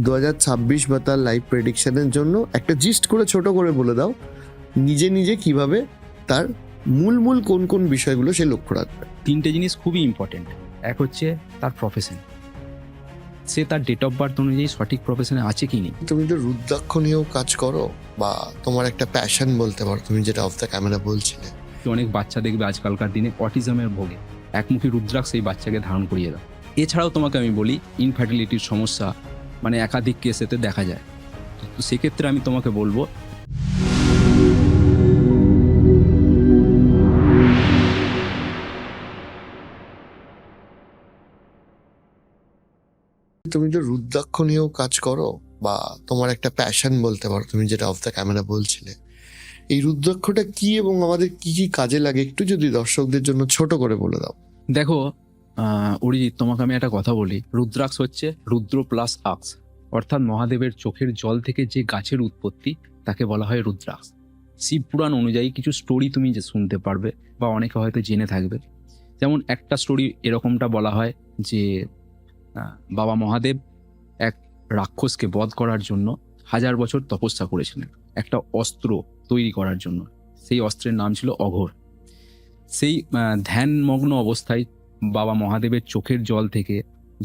2026 বা তার লাইভ প্রেডিকশনের জন্য একটা জিস্ট করে ছোট করে বলে দাও নিজে নিজে কিভাবে তার মূল কোন কোন বিষয়গুলো সে লক্ষ্য রাখবে। তিনটে জিনিস খুবই ইম্পর্টেন্ট। এক হচ্ছে তার প্রফেশন, সে তার ডেট অফ বার্থ অনুযায়ী সঠিক প্রফেশনে আছে কি নেই। তুমি তো রুদ্রাক্ষ নিয়েও কাজ করো বা তোমার একটা প্যাশন বলতে পারো, তুমি যেটা অফ দ্য ক্যামেরা বলছিলে। অনেক বাচ্চা দেখবে আজকালকার দিনে অটিজমের ভোগে, একমুখী রুদ্রাক্ষ সেই বাচ্চাকে ধারণ করিয়ে দাও। এছাড়াও তোমাকে আমি বলি ইনফার্টিলিটির সমস্যা মানে একাধিক কেসেতে দেখা যায়। তো সেক্ষেত্রে আমি তোমাকে বলবো তুমি তো রুদ্রাক্ষ নিয়েও কাজ করো বা তোমার একটা প্যাশন বলতে পারো, তুমি যেটা অফ দ্য ক্যামেরা বলছিলে। এই রুদ্রাক্ষটা কি এবং আমাদের কি কি কাজে লাগে একটু যদি দর্শকদের জন্য ছোট করে বলে দাও। দেখো অরিজিৎ, তোমাকে আমি একটা কথা বলি, রুদ্রাক্ষ হচ্ছে রুদ্র প্লাস আক্স, অর্থাৎ মহাদেবের চোখের জল থেকে যে গাছের উৎপত্তি তাকে বলা হয় রুদ্রাক্ষ। শিব পুরাণ অনুযায়ী কিছু স্টোরি তুমি যে শুনতে পারবে বা অনেকে হয়তো জেনে থাকবে। যেমন একটা স্টোরি এরকমটা বলা হয় যে বাবা মহাদেব এক রাক্ষসকে বধ করার জন্য 1000 বছর তপস্যা করেছিলেন একটা অস্ত্র তৈরি করার জন্য। সেই অস্ত্রের নাম ছিল অঘোর। সেই ধ্যানমগ্ন অবস্থায় বাবা মহাদেবের চোখের জল থেকে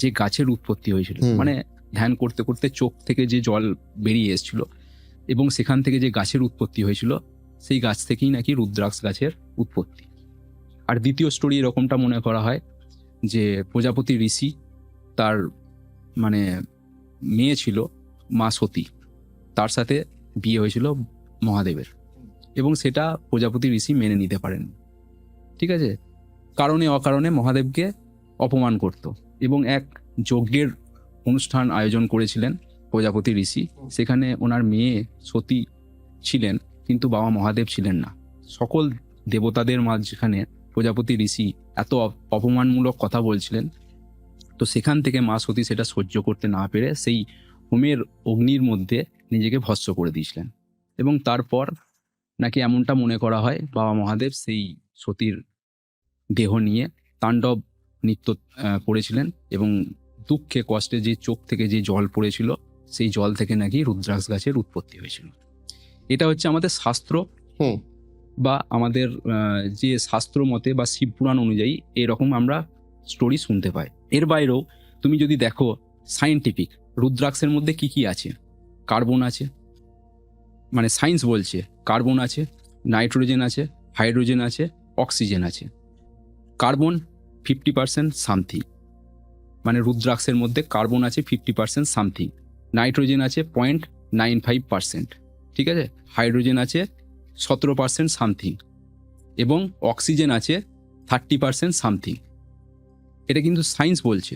যে গাছের উৎপত্তি হয়েছিল, মানে ধ্যান করতে করতে চোখ থেকে যে জল বেরিয়ে এসেছিল এবং সেখান থেকে যে গাছের উৎপত্তি হয়েছিল, সেই গাছ থেকেই নাকি রুদ্রাক্ষ গাছের উৎপত্তি। আর দ্বিতীয় স্টোরি এরকমটা মনে করা হয় যে প্রজাপতি ঋষি, তার মানে মেয়ে ছিল মা সতী, তার সাথে বিয়ে হয়েছিল মহাদেবের, এবং সেটা প্রজাপতি ঋষি মেনে নিতে পারেন। ঠিক আছে, কারণে অকারণে মহাদেবকে অপমান করত এবং এক যজ্ঞের অনুষ্ঠান আয়োজন করেছিলেন প্রজাপতি ঋষি। সেখানে ওনার মেয়ে সতী ছিলেন, কিন্তু বাবা মহাদেব ছিলেন না। সকল দেবতাদের মাঝখানে প্রজাপতি ঋষি এত অপমানমূলক কথা বলছিলেন। তো সেখান থেকে মা সতী সেটা সহ্য করতে না পেরে সেই হোমের অগ্নির মধ্যে নিজেকে ভস্ম করে দিয়েছিলেন। এবং তারপর নাকি এমনটা মনে করা হয় বাবা মহাদেব সেই সতীর দেহ নিয়ে তাণ্ডব নৃত্য করেছিলেন এবং দুঃখে কষ্টে যে চোখ থেকে যে জল পড়েছিল, সেই জল থেকে নাকি রুদ্রাক্ষ গাছের উৎপত্তি হয়েছিল। এটা হচ্ছে আমাদের শাস্ত্র বা আমাদের যে শাস্ত্র মতে বা শিব পুরাণ অনুযায়ী এরকম আমরা স্টোরি শুনতে পাই। এর বাইরেও তুমি যদি দেখো সায়েন্টিফিক, রুদ্রাক্ষের মধ্যে কি কি আছে, কার্বন আছে, মানে সায়েন্স বলছে কার্বন আছে, নাইট্রোজেন আছে, হাইড্রোজেন আছে, অক্সিজেন আছে। কার্বন 50% সামথিং, মানে রুদ্রাক্ষের মধ্যে কার্বন আছে 50% সামথিং, নাইট্রোজেন আছে 0.95%, ঠিক আছে, হাইড্রোজেন আছে 17% সামথিং, এবং অক্সিজেন আছে 30% সামথিং। এটা কিন্তু সায়েন্স বলছে।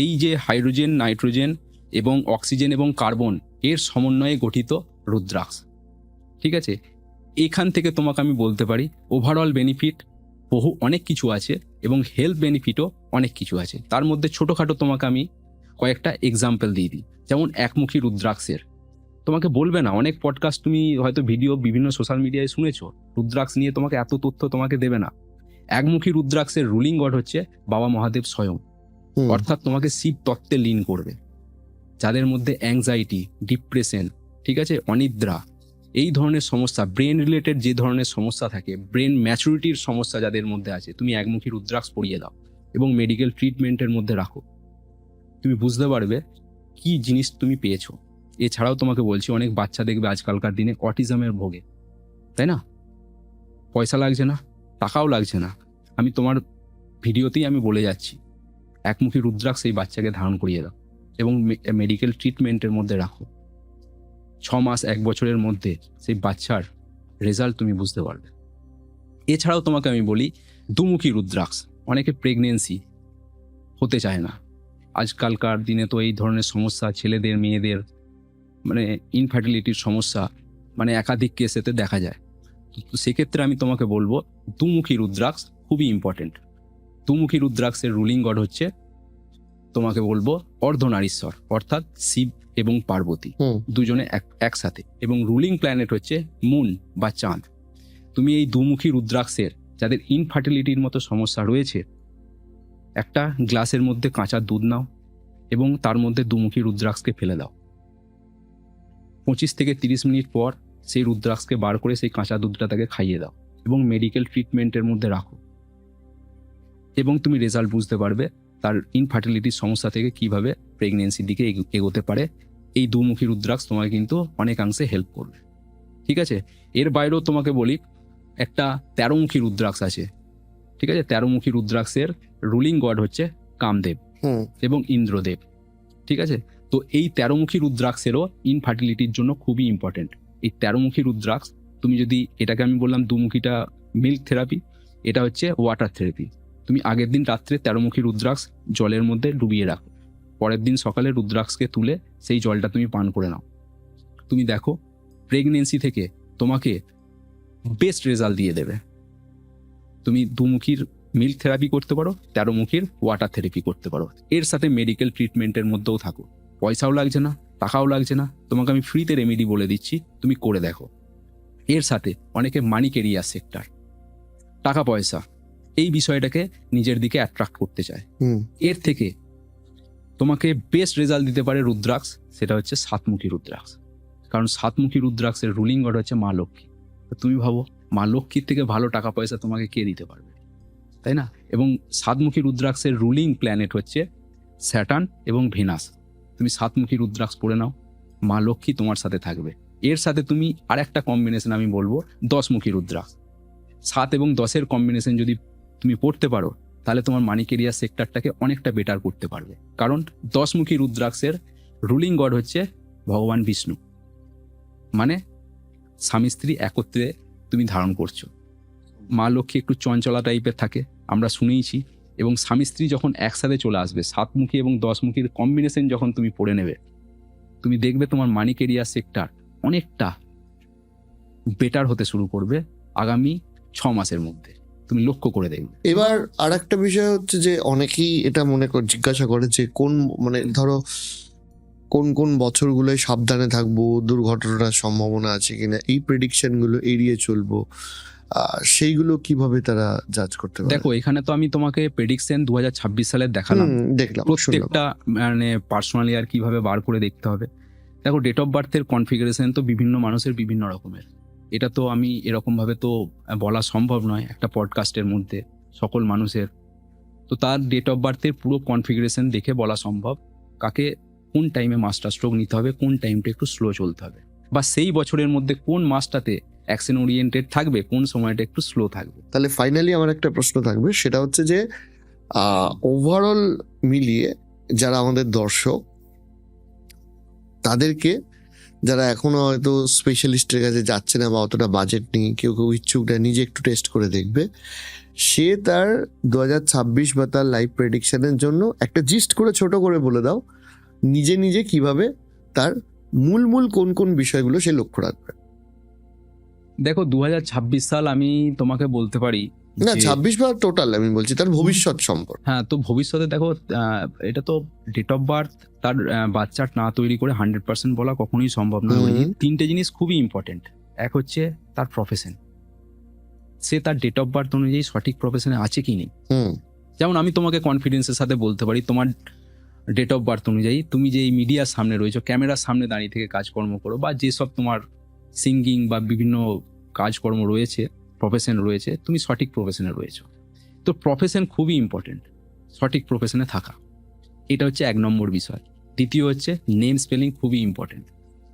এই যে হাইড্রোজেন, নাইট্রোজেন এবং অক্সিজেন এবং কার্বন এর সমন্বয়ে গঠিত রুদ্রাক্ষ। ঠিক আছে, এখান থেকে তোমাকে আমি বলতে পারি ওভারঅল বেনিফিট অনেক কিছু আছে এবং হেলথ বেনিফিটও অনেক কিছু আছে। তার মধ্যে ছোটোখাটো তোমাকে আমি কয়েকটা এক্সাম্পল দিয়ে দিই। যেমন একমুখী রুদ্রাক্ষের, তোমাকে বলবে না, অনেক পডকাস্ট তুমি হয়তো ভিডিও বিভিন্ন সোশ্যাল মিডিয়ায় শুনেছো, রুদ্রাক্ষ নিয়ে তোমাকে এত তথ্য তোমাকে দেবে না। একমুখী রুদ্রাক্ষের রুলিং গড হচ্ছে বাবা মহাদেব স্বয়ং, অর্থাৎ তোমাকে শিব তত্ত্বে লীন করবে। যাদের মধ্যে অ্যাংজাইটি, ডিপ্রেশন, ঠিক আছে, অনিদ্রা, এই ধরনের সমস্যা, ব্রেন রিলেটেড যে ধরনের সমস্যা থাকে, ব্রেন ম্যাচুরিটির সমস্যা যাদের মধ্যে আছে, তুমি একমুখী রুদ্রাক্ষ পরিয়ে দাও এবং মেডিকেল ট্রিটমেন্টের মধ্যে রাখো, তুমি বুঝতে পারবে কি জিনিস তুমি পেয়েছো। এছাড়াও তোমাকে বলছি, অনেক বাচ্চা দেখবে আজকালকার দিনে অটিজমের ভোগে, তাই না? পয়সা লাগছে না, টাকাও লাগছে না, আমি তোমার ভিডিওতেই আমি বলে যাচ্ছি, একমুখী রুদ্রাক্ষ সেই বাচ্চাকে ধারণ করিয়ে দাও এবং মেডিকেল ট্রিটমেন্টের মধ্যে রাখো। 6 মাস 1 বছরের মধ্যে সেই বাচ্চার রেজাল্ট তুমি বুঝতে পারবে। এছাড়াও তোমাকে আমি বলি দুমুখী রুদ্রাক্ষ। অনেকে প্রেগনেন্সি হতে চায় না, আজকালকার দিনে তো এই ধরনের সমস্যা ছেলেদের মেয়েদের, মানে ইনফার্টিলিটির সমস্যা মানে একাধিক কেসেতে দেখা যায়। তো সেক্ষেত্রে আমি তোমাকে বলবো দুমুখী রুদ্রাক্ষ খুবই ইম্পর্টেন্ট। দুমুখী রুদ্রাক্ষের রুলিং গড হচ্ছে, তোমাকে বলবো অর্ধনারীশ্বর, অর্থাৎ শিব এবং পার্বতী দুজনে একসাথে, এবং রুলিং প্ল্যানেট হচ্ছে মুন বা চাঁদ। তুমি এই দুমুখী রুদ্রাক্ষের যাদের ইনফার্টিলিটির মতো সমস্যা রয়েছে, একটা গ্লাসের মধ্যে কাঁচা দুধ নাও এবং তার মধ্যে দুমুখী রুদ্রাক্ষকে ফেলে দাও। 25 থেকে 30 মিনিট পর সেই রুদ্রাক্ষকে বার করে সেই কাঁচা দুধটা তাকে খাইয়ে দাও এবং মেডিকেল ট্রিটমেন্টের মধ্যে রাখো, এবং তুমি রেজাল্ট বুঝতে পারবে তার ইনফার্টিলিটির সমস্যা থেকে কিভাবে প্রেগনেন্সির দিকে এগোতে পারে। এই দুমুখী রুদ্রাক্ষ তোমাকে কিন্তু অনেকাংশে হেল্প করবে। ঠিক আছে, এর বাইরেও তোমাকে বলি একটা 13মুখী রুদ্রাক্ষ আছে। ঠিক আছে, 13মুখী রুদ্রাক্ষের রুলিং গড হচ্ছে কামদেব এবং ইন্দ্রদেব। ঠিক আছে, তো এই 13মুখী রুদ্রাক্ষেরও ইনফার্টিলিটির জন্য খুবই ইম্পর্টেন্ট। এই 13মুখী রুদ্রাক্ষ, তুমি যদি এটাকে আমি বললাম দুমুখীটা মিল্ক থেরাপি, এটা হচ্ছে ওয়াটার থেরাপি। তুমি আগের দিন রাত্রে 13মুখী রুদ্রাক্ষ জলের মধ্যে ডুবিয়ে রাখো, পরের দিন সকালে রুদ্রাক্ষকে তুলে সেই জলটা তুমি পান করে নাও। তুমি দেখো প্রেগনেন্সি থেকে তোমাকে বেস্ট রেজাল্ট দিয়ে দেবে। তুমি দুমুখীর মিল্ক থেরাপি করতে পারো, 13মুখীর ওয়াটার থেরাপি করতে পারো, এর সাথে মেডিকেল ট্রিটমেন্টের মধ্যেও থাকো। পয়সাও লাগছে না, টাকাও লাগছে না, তোমাকে আমি ফ্রিতে রেমেডি বলে দিচ্ছি, তুমি করে দেখো। এর সাথে অনেকে মানি কেরিয়ার সেক্টর, টাকা পয়সা, এই বিষয়টাকে নিজের দিকে অ্যাট্রাক্ট করতে চায়। এর থেকে তোমাকে বেস্ট রেজাল্ট দিতে পারে রুদ্রাক্ষ, সেটা হচ্ছে 7মুখী রুদ্রাক্ষ। কারণ 7মুখী রুদ্রাক্ষের রুলিং গড হচ্ছে মা লক্ষ্মী। তো তুমি ভাবো মা লক্ষ্মীর থেকে ভালো টাকা পয়সা তোমাকে কে দিতে পারবে, তাই না? এবং 7মুখী রুদ্রাক্ষের রুলিং প্ল্যানেট হচ্ছে স্যাটার্ন এবং ভেনাস। তুমি 7মুখী রুদ্রাক্ষ পড়ে নাও, মা লক্ষ্মী তোমার সাথে থাকবে। এর সাথে তুমি আরেকটা কম্বিনেশন আমি বলবো, 10মুখী রুদ্রাক্ষ। 7 এবং 10-এর কম্বিনেশন যদি তুমি পড়তে পারো, তাহলে তোমার মানি কেরিয়ার সেক্টরটাকে অনেকটা বেটার করতে পারবে। কারণ 10মুখী রুদ্রাক্ষের রুলিং গড হচ্ছে ভগবান বিষ্ণু, মানে স্বামী স্ত্রী একত্রে তুমি ধারণ করছো। মা লক্ষ্মী একটু চঞ্চলা টাইপের থাকে, আমরা শুনেইছি, এবং স্বামী স্ত্রী যখন একসাথে চলে আসবে, 7মুখী এবং 10মুখীর কম্বিনেশন যখন তুমি পড়ে নেবে, তুমি দেখবে তোমার মানি কেরিয়ার সেক্টর অনেকটা বেটার হতে শুরু করবে আগামী 6 মাসের মধ্যে, তুমি লক্ষ্য করে দেখবে। এবার আর একটা বিষয় হচ্ছে যে অনেকেই এটা জিজ্ঞাসা করে যে কোন ধরো কোন কোন বছরগুলোয় সাবধানে থাকবো, দুর্ঘটনার সম্ভাবনা আছে কিনা, এই প্রেডিকশন গুলো এড়িয়ে চলবো, সেইগুলো কিভাবে তারা জাজ করতে পারে? দেখো, এখানে তো আমি তোমাকে প্রেডিকশন 2026 সালের দেখালাম, দেখলাম প্রত্যেকটা মানে পার্সোনালি আর কিভাবে বার করে দেখতে হবে। দেখো, ডেট অফ বার্থের কনফিগারেশন তো বিভিন্ন মানুষের বিভিন্ন রকমের, এটা তো আমি এরকম ভাবে তো বলা সম্ভব নয় একটা পডকাস্টের মধ্যে সকল মানুষের। তো তার ডেট অফ বার্থের পুরো কনফিগারেশন দেখে বলা সম্ভব কাকে কোন টাইমে মাস্টার স্ট্রোক নিতে হবে, কোন টাইমটা একটু স্লো চলতে হবে, বা সেই বছরের মধ্যে কোন মাসটাতে অ্যাকশন ওরিয়েন্টেড থাকবে, কোন সময়টা একটু স্লো থাকবে। তাহলে ফাইনালি আমার একটা প্রশ্ন থাকবে, সেটা হচ্ছে যে ওভারঅল মিলিয়ে যারা আমাদের দর্শক, তাদেরকে যারা এখনো হয়তো স্পেশালিস্টের কাছে যাচ্ছে না বা অতটা বাজেট নেই, কেউ কেউ ইচ্ছুক না, নিজে একটু টেস্ট করে দেখবে, সে তার 2026 বা তার লাইফ প্রেডিকশনের জন্য একটা জিস্ট করে ছোট করে বলে দাও নিজে নিজে কিভাবে তার মূল কোন কোন বিষয়গুলো সে লক্ষ্য রাখবে। দেখো, 2026 সাল আমি তোমাকে বলতে পারি না, 26 বা টোটাল আমি বলছি তার ভবিষ্যৎ সম্পর্কে। হ্যাঁ, তো ভবিষ্যতে দেখো, এটা তো ডেট অফ বার্থ তার বাচ্চা না তৈরি করে 100% বলা কখনোই সম্ভব নয়। 3টে জিনিস খুবই ইম্পর্টেন্ট। এক হচ্ছে তার প্রফেশন, সে তার ডেট অফ বার্থ অনুযায়ী সঠিক প্রফেশনে আছে কি নেই। যেমন আমি তোমাকে কনফিডেন্সের সাথে বলতে পারি, তোমার ডেট অফ বার্থ অনুযায়ী তুমি যে এই মিডিয়ার সামনে রয়েছো, ক্যামেরার সামনে দাঁড়িয়ে থেকে কাজকর্ম করো, বা যেসব তোমার সিঙ্গিং বা বিভিন্ন কাজকর্ম রয়েছে, প্রফেশন রয়েছে, তুমি সঠিক প্রফেশনে রয়েছো। তো প্রফেশন খুবই ইম্পর্টেন্ট, সঠিক প্রফেশনে থাকা, এটা হচ্ছে 1 নম্বর বিষয়। দ্বিতীয় হচ্ছে নেম স্পেলিং খুবই ইম্পর্টেন্ট।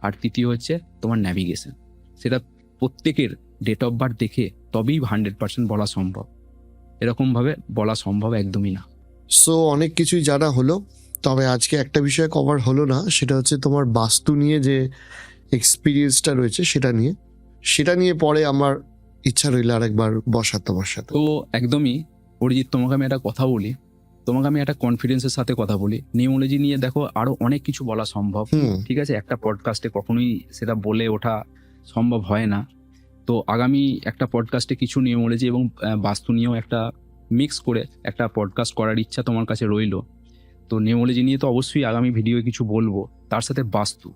আর তৃতীয় হচ্ছে তোমার ন্যাভিগেশন, সেটা প্রত্যেকের ডেট অফ বার্থ দেখে তবেই 100% বলা সম্ভব, এরকমভাবে বলা সম্ভব একদমই না। সো অনেক কিছুই জানা হলো, তবে আজকে একটা বিষয় কভার হলো না, সেটা হচ্ছে তোমার বাস্তু নিয়ে যে এক্সপিরিয়েন্সটা রয়েছে সেটা নিয়ে পরে আমার ইচ্ছা রইল আরেকবার বসার তোমার সাথে। তো একদমই অরিজিৎ, তোমাকে আমি একটা কথা বলি, তোমাকে আমি একটা কনফিডেন্সের সাথে কথা বলি, নিউমোলজি নিয়ে দেখো আরো অনেক কিছু বলা সম্ভব। ঠিক আছে, একটা পডকাস্টে কখনোই সেটা বলে ওঠা সম্ভব হয় না। তো আগামী একটা পডকাস্টে কিছু নিউমোলজি এবং বাস্তু নিয়েও একটা মিক্স করে একটা পডকাস্ট করার ইচ্ছা তোমার কাছে রইলো। তো নিউমোলজি নিয়ে তো অবশ্যই আগামী ভিডিওয়ে কিছু বলবো, তার সাথে বাস্তু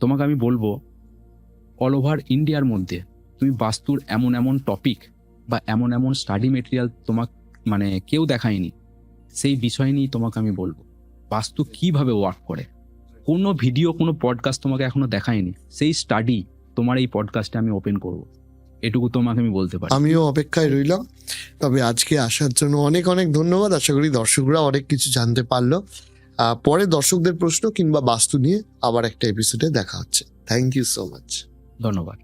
তোমাকে আমি বলবো। অল ওভার ইন্ডিয়ার মধ্যে তুমি বাস্তুর এমন এমন টপিক বা এমন এমন স্টাডি মেটেরিয়াল তোমাকে কেউ দেখায়নি, সেই বিষয় নিয়ে তোমাকে আমি বলবো। বাস্তু কিভাবে ওয়ার্ক করে। কোনো ভিডিও, কোনো পডকাস্ট তোমাকে এখনো দেখায়নি, সেই স্টাডি তোমার এই পডকাস্টে আমি ওপেন করব, এটুকু তোমাকে আমি বলতে পারি। আমিও অপেক্ষায় রইলাম। তবে আজকে আসার জন্য অনেক অনেক ধন্যবাদ। আশা করি দর্শকরা অনেক কিছু জানতে পারলো। পরে দর্শকদের প্রশ্ন কিংবা বাস্তু নিয়ে আবার একটা এপিসোডে দেখা হচ্ছে। Thank you so much. ধন্যবাদ।